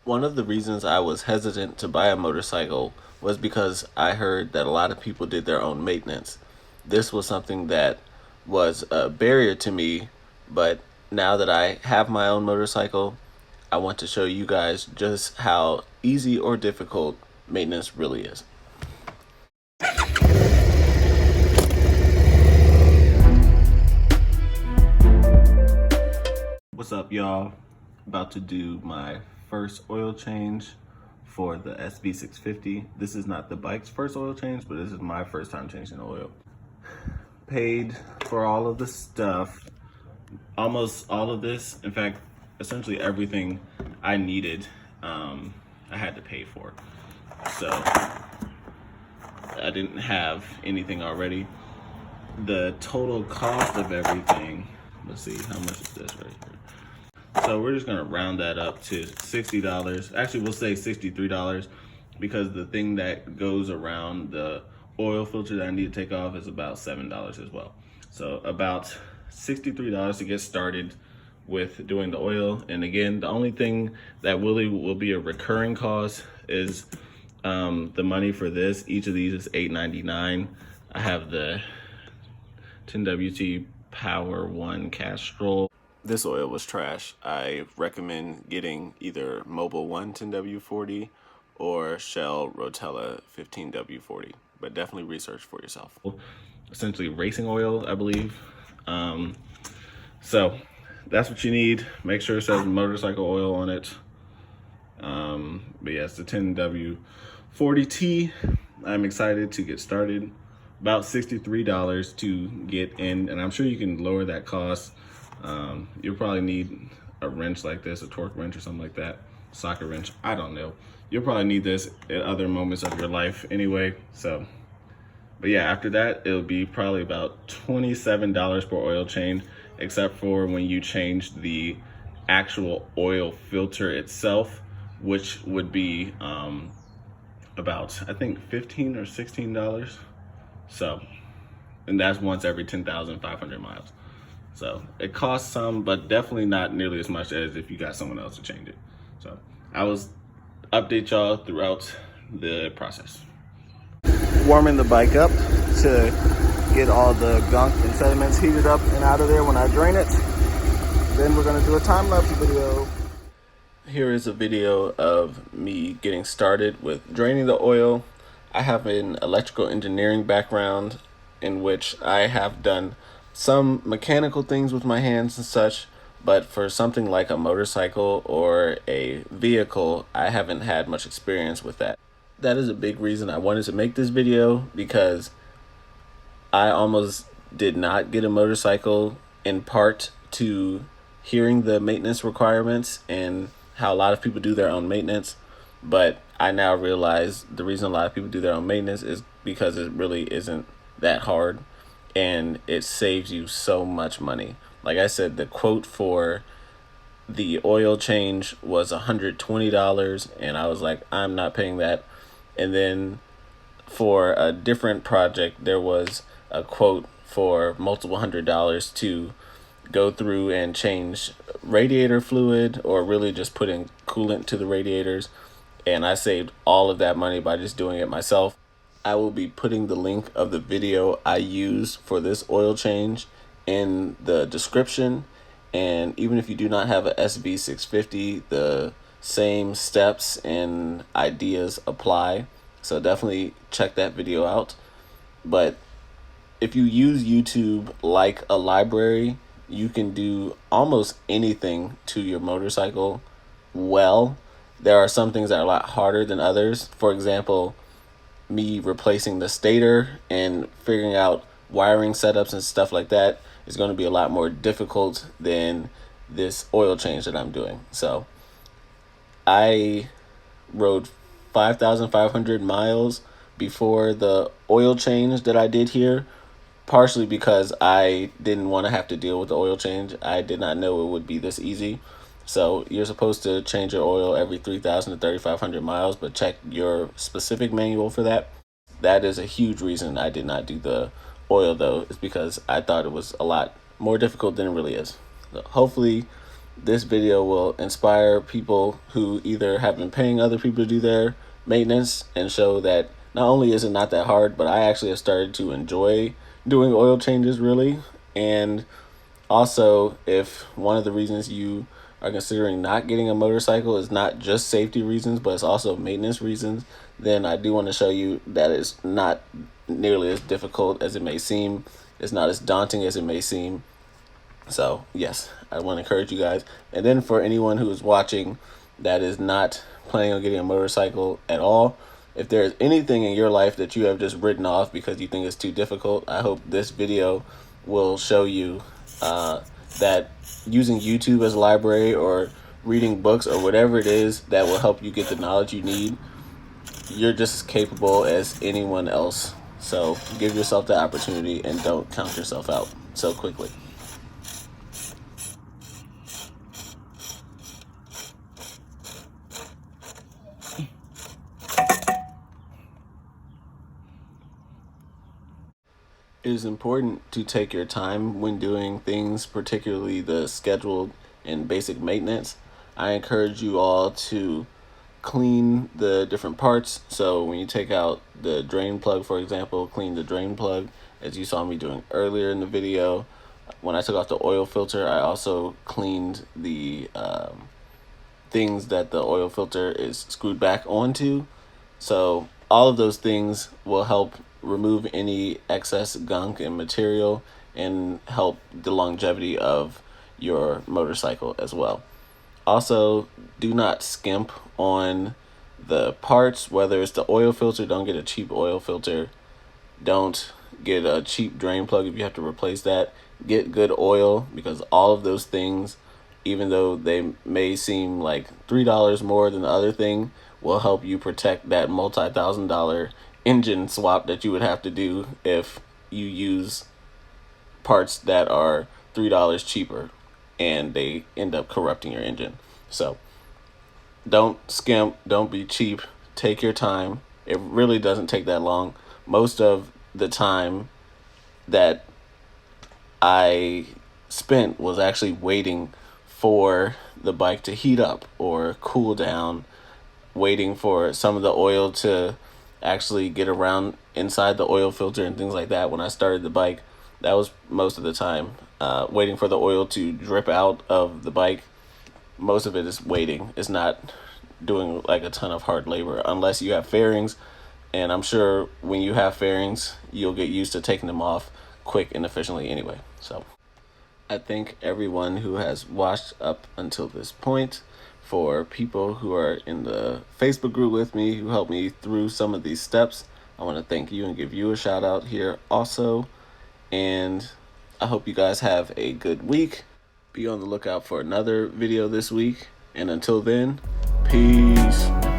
One of the reasons I was hesitant to buy a motorcycle was because I heard that a lot of people did their own maintenance. This was something that was a barrier to me, but now that I have my own motorcycle, I want to show you guys just how easy or difficult maintenance really is. What's up, y'all? About to do my first oil change for the SV650. This is not the bike's first oil change, but this is my first time changing oil. Paid for all of the stuff, almost all of this. In fact, essentially everything I needed, I had to pay for. So I didn't have anything already. The total cost of everything, let's see, how much is this right here? So we're just gonna round that up to $60. Actually, we'll say $63 because the thing that goes around the oil filter that I need to take off is about $7 as well. So about $63 to get started with doing the oil. And again, the only thing that really will be a recurring cost is the money for this. Each of these is $8.99. I have the 10WT Power One Castrol. This oil was trash. I recommend getting either Mobil 1 10W40 or Shell Rotella 15W40, but definitely research for yourself. Essentially racing oil, I believe. So that's what you need. Make sure it says motorcycle oil on it. But yeah, it's the 10W40T. I'm excited to get started. About $63 to get in, and I'm sure you can lower that cost. You'll probably need a wrench like this, a torque wrench or something like that, socket wrench, I don't know. You'll probably need this at other moments of your life anyway. So, but yeah, after that, it'll be probably about $27 per oil change, except for when you change the actual oil filter itself, which would be about, I think, $15 or $16. So, and that's once every 10,500 miles. So it costs some, but definitely not nearly as much as if you got someone else to change it. So I will update y'all throughout the process. Warming the bike up to get all the gunk and sediments heated up and out of there when I drain it. Then we're gonna do a time-lapse video. Here is a video of me getting started with draining the oil. I have an electrical engineering background in which I have done some mechanical things with my hands and such, but for something like a motorcycle or a vehicle, I haven't had much experience with that. That is a big reason I wanted to make this video, because I almost did not get a motorcycle, in part to hearing the maintenance requirements and how a lot of people do their own maintenance. But I now realize the reason a lot of people do their own maintenance is because it really isn't that hard, and it saves you so much money. Like I said, the quote for the oil change was $120, and I was like, I'm not paying that. And then for a different project, there was a quote for multiple $100s to go through and change radiator fluid, or really just putting coolant to the radiators. And I saved all of that money by just doing it myself. I will be putting the link of the video I used for this oil change in the description. And even if you do not have a SV650, the same steps and ideas apply. So definitely check that video out. But if you use YouTube like a library, you can do almost anything to your motorcycle well. There are some things that are a lot harder than others. For example, me replacing the stator and figuring out wiring setups and stuff like that is going to be a lot more difficult than this oil change that I'm doing. So I rode 5,500 miles before the oil change that I did here, partially because I didn't want to have to deal with the oil change. I did not know it would be this easy. So you're supposed to change your oil every 3,000 to 3,500 miles, but check your specific manual for that. That is a huge reason I did not do the oil, though, is because I thought it was a lot more difficult than it really is. So hopefully this video will inspire people who either have been paying other people to do their maintenance and show that not only is it not that hard, but I actually have started to enjoy doing oil changes really. And also, if one of the reasons you are considering not getting a motorcycle is not just safety reasons, but it's also maintenance reasons, then I do want to show you that it's not nearly as difficult as it may seem. It's not as daunting as it may seem. So, yes, I want to encourage you guys. And then for anyone who is watching that is not planning on getting a motorcycle at all, if there's anything in your life that you have just written off because you think it's too difficult, I hope this video will show you that using YouTube as a library or reading books or whatever it is that will help you get the knowledge you need, you're just as capable as anyone else. So give yourself the opportunity and don't count yourself out so quickly. It is important to take your time when doing things, particularly the scheduled and basic maintenance. I encourage you all to clean the different parts. So when you take out the drain plug, for example, clean the drain plug, as you saw me doing earlier in the video. When I took off the oil filter, I also cleaned the things that the oil filter is screwed back onto. So all of those things will help remove any excess gunk and material and help the longevity of your motorcycle as well. Also, do not skimp on the parts, whether it's the oil filter. Don't get a cheap oil filter. Don't get a cheap drain plug if you have to replace that. Get good oil, because all of those things, even though they may seem like $3 more than the other thing, will help you protect that multi-$1,000 engine swap that you would have to do if you use parts that are $3 cheaper and they end up corrupting your engine. So don't skimp, don't be cheap, take your time. It really doesn't take that long. Most of the time that I spent was actually waiting for the bike to heat up or cool down, waiting for some of the oil to actually get around inside the oil filter and things like that. When I started the bike, that was most of the time. Waiting for the oil to drip out of the bike. Most of it is waiting. It's not doing like a ton of hard labor unless you have fairings. And I'm sure when you have fairings, you'll get used to taking them off quick and efficiently anyway. So I thank everyone who has watched up until this point. For people who are in the Facebook group with me, who helped me through some of these steps, I want to thank you and give you a shout out here also. And I hope you guys have a good week. Be on the lookout for another video this week. And until then, peace.